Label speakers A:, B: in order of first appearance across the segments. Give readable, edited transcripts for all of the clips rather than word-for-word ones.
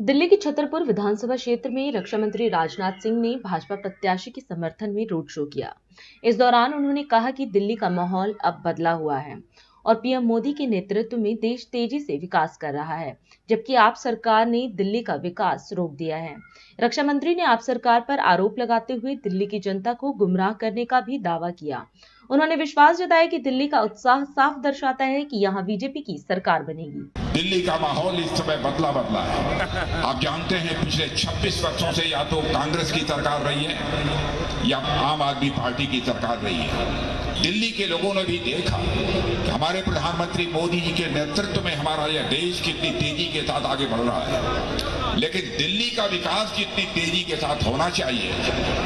A: दिल्ली के छतरपुर विधानसभा क्षेत्र में रक्षा मंत्री राजनाथ सिंह ने भाजपा प्रत्याशी के समर्थन में रोड शो किया। इस दौरान उन्होंने कहा कि दिल्ली का माहौल अब बदला हुआ है और पीएम मोदी के नेतृत्व में देश तेजी से विकास कर रहा है, जबकि आप सरकार ने दिल्ली का विकास रोक दिया है। रक्षा मंत्री ने आप सरकार पर आरोप लगाते हुए दिल्ली की जनता को गुमराह करने का भी दावा किया। उन्होंने विश्वास जताया कि दिल्ली का उत्साह साफ दर्शाता है कि यहाँ बीजेपी की सरकार बनेगी।
B: दिल्ली का माहौल इस समय बदला है। आप जानते हैं पिछले 26 वर्षों से या तो कांग्रेस की सरकार रही है या आम आदमी पार्टी की सरकार रही है। दिल्ली के लोगों ने भी देखा कि हमारे प्रधानमंत्री मोदी जी के नेतृत्व में हमारा यह देश कितनी तेजी के साथ आगे बढ़ रहा है, लेकिन दिल्ली का विकास जितनी तेजी के साथ होना चाहिए,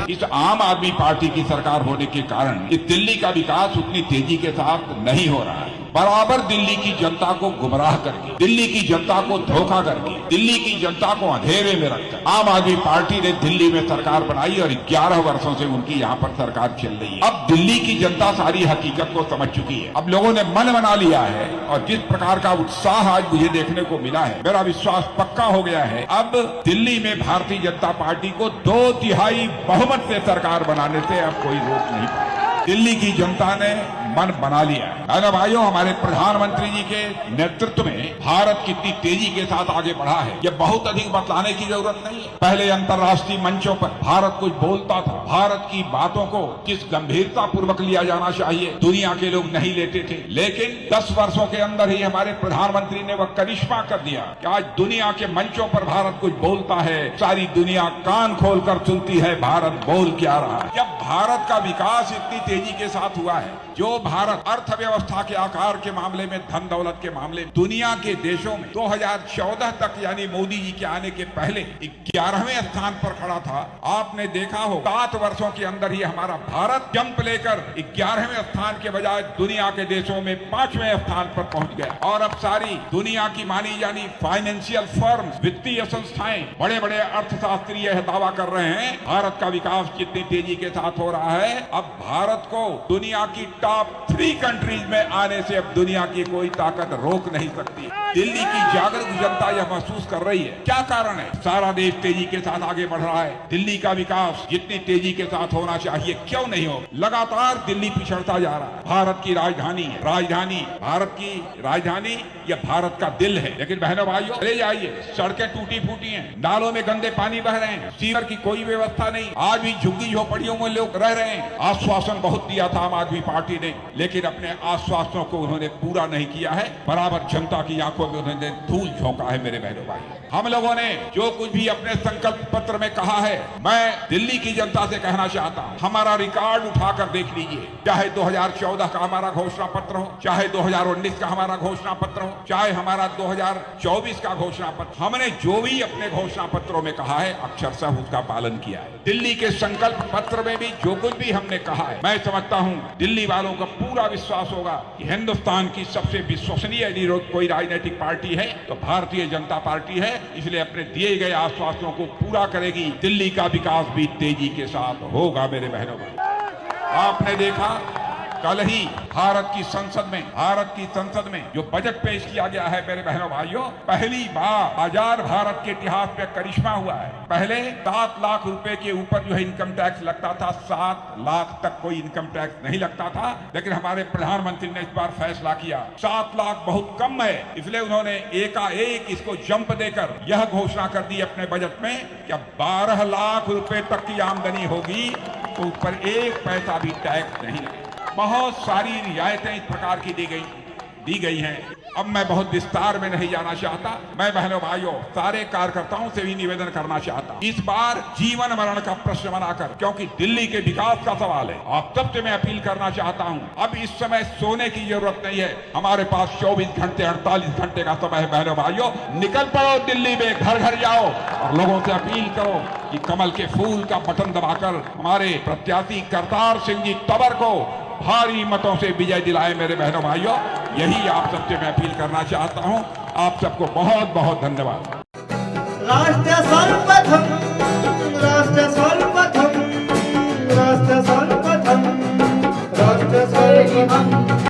B: इस आम आदमी पार्टी की सरकार होने के कारण इस दिल्ली का विकास उतनी तेजी के साथ नहीं हो रहा है। बराबर दिल्ली की जनता को गुमराह करके, दिल्ली की जनता को धोखा करके, दिल्ली की जनता को अंधेरे में रखकर आम आदमी पार्टी ने दिल्ली में सरकार बनाई और 11 वर्षों से उनकी यहाँ पर सरकार चल रही है। अब दिल्ली की जनता सारी हकीकत को समझ चुकी है। अब लोगों ने मन बना लिया है और जिस प्रकार का उत्साह आज मुझे देखने को मिला है, मेरा विश्वास पक्का हो गया है। अब दिल्ली में भारतीय जनता पार्टी को 2/3 बहुमत से सरकार बनाने से अब कोई रोक नहीं पाएगा। दिल्ली की जनता ने मन बना लिया है। अगर भाइयों, हमारे प्रधानमंत्री जी के नेतृत्व में भारत कितनी तेजी के साथ आगे बढ़ा है, ये बहुत अधिक बतलाने की जरूरत नहीं है। पहले अंतर्राष्ट्रीय मंचों पर भारत कुछ बोलता था, भारत की बातों को किस गंभीरता पूर्वक लिया जाना चाहिए दुनिया के लोग नहीं लेते थे, लेकिन 10 वर्षों के अंदर ही हमारे प्रधानमंत्री ने वह करिश्मा कर दिया कि आज दुनिया के मंचों पर भारत कुछ बोलता है, सारी दुनिया कान खोलकर सुनती है भारत बोल क्या रहा है। जब भारत का विकास इतनी तेजी के साथ हुआ है, जो भारत अर्थव्यवस्था के आकार के मामले में, धन दौलत के मामले में दुनिया के देशों में 2014 तक यानी मोदी जी के आने के पहले 11वें स्थान पर खड़ा था, आपने देखा हो 7 वर्षों के अंदर ही हमारा भारत जंप लेकर 11वें स्थान के बजाय दुनिया के देशों में 5वें स्थान पर पहुंच गया। और अब सारी दुनिया की मानी जानी फाइनेंशियल फर्म, वित्तीय संस्थाएं, बड़े बड़े अर्थशास्त्री यह दावा कर रहे हैं भारत का विकास जितनी तेजी के साथ हो रहा है, अब भारत को दुनिया की टॉप 3 कंट्रीज में आने से अब दुनिया की कोई ताकत रोक नहीं सकती। दिल्ली की जागरूक जनता यह महसूस कर रही है। क्या कारण है? सारा देश तेजी के साथ आगे बढ़ रहा है, दिल्ली का विकास जितनी तेजी के साथ होना चाहिए क्यों नहीं हो, लगातार दिल्ली पिछड़ता जा रहा है। भारत की राजधानी है, भारत की राजधानी यह भारत का दिल है, लेकिन बहनों भाइयों चले जाइए, सड़कें टूटी फूटी हैं, नालों में गंदे पानी बह रहे हैं, सीवर की कोई व्यवस्था नहीं, आज भी झुग्गी झोपड़ियों में लोग रह रहे हैं। आश्वासन बहुत दिया था आम आदमी पार्टी ने, लेकिन अपने आश्वासनों को उन्होंने पूरा नहीं किया है, बराबर जनता की आंखों में उन्होंने धूल झोंका है। मेरे बहनों भाई, हम लोगों ने जो कुछ भी अपने संकल्प पत्र में कहा है, मैं दिल्ली की जनता से कहना चाहता हूं, हमारा रिकॉर्ड उठाकर देख लीजिए, चाहे 2014 का हमारा घोषणा पत्र हो, चाहे 2019 का हमारा घोषणा पत्र हो, चाहे हमारा 2024 का घोषणा पत्र, हमने जो भी अपने घोषणा पत्रों में कहा है अक्षरशः उसका पालन किया है। दिल्ली के संकल्प पत्र में भी जो कुछ भी हमने कहा है, मैं समझता हूं दिल्ली वालों का पूरा विश्वास होगा कि हिंदुस्तान की सबसे विश्वसनीय यदि कोई राजनीतिक पार्टी है तो भारतीय जनता पार्टी है, इसलिए अपने दिए गए आश्वासनों को पूरा करेगी। दिल्ली का विकास भी तेजी के साथ होगा। मेरे बहनों भाई, आपने देखा कल ही भारत की संसद में जो बजट पेश किया गया है, मेरे बहनों भाइयों, पहली बार आजाद भारत के इतिहास में करिश्मा हुआ है। पहले 7 लाख रुपए के ऊपर जो है इनकम टैक्स लगता था, 7 लाख तक कोई इनकम टैक्स नहीं लगता था, लेकिन हमारे प्रधानमंत्री ने इस बार फैसला किया 7 लाख बहुत कम है, इसलिए उन्होंने एकाएक इसको जंप देकर यह घोषणा कर दी अपने बजट में कि 12 लाख रुपए तक की आमदनी होगी तो ऊपर 1 पैसा भी टैक्स नहीं लगेगा। बहुत सारी रियायतें इस प्रकार की दी गई हैं। अब मैं बहुत विस्तार में नहीं जाना चाहता, मैं बहनों भाइयों सारे कार्यकर्ताओं से भी निवेदन करना चाहता हूं, इस बार जीवन मरण का प्रश्न बनाकर, क्योंकि दिल्ली के विकास का सवाल है, आप सबसे मैं अपील करना चाहता हूं, अब इस समय सोने की जरूरत नहीं है, हमारे पास 24 घंटे 48 घंटे का समय है। बहनों भाइयों, निकल पड़ो दिल्ली में, घर घर जाओ और लोगों से अपील करो कि कमल के फूल का बटन दबाकर हमारे प्रत्याशी करतार सिंह जी तंवर को भारी मतों से विजय दिलाए। मेरे बहनों भाइयों, यही आप सबसे मैं अपील करना चाहता हूं। आप सबको बहुत बहुत धन्यवाद।
C: राष्ट्र सर्वप्रथम, राष्ट्र सर्वप्रथम, राष्ट्र सर्वप्रथम, राष्ट्र सर्वप्रथम।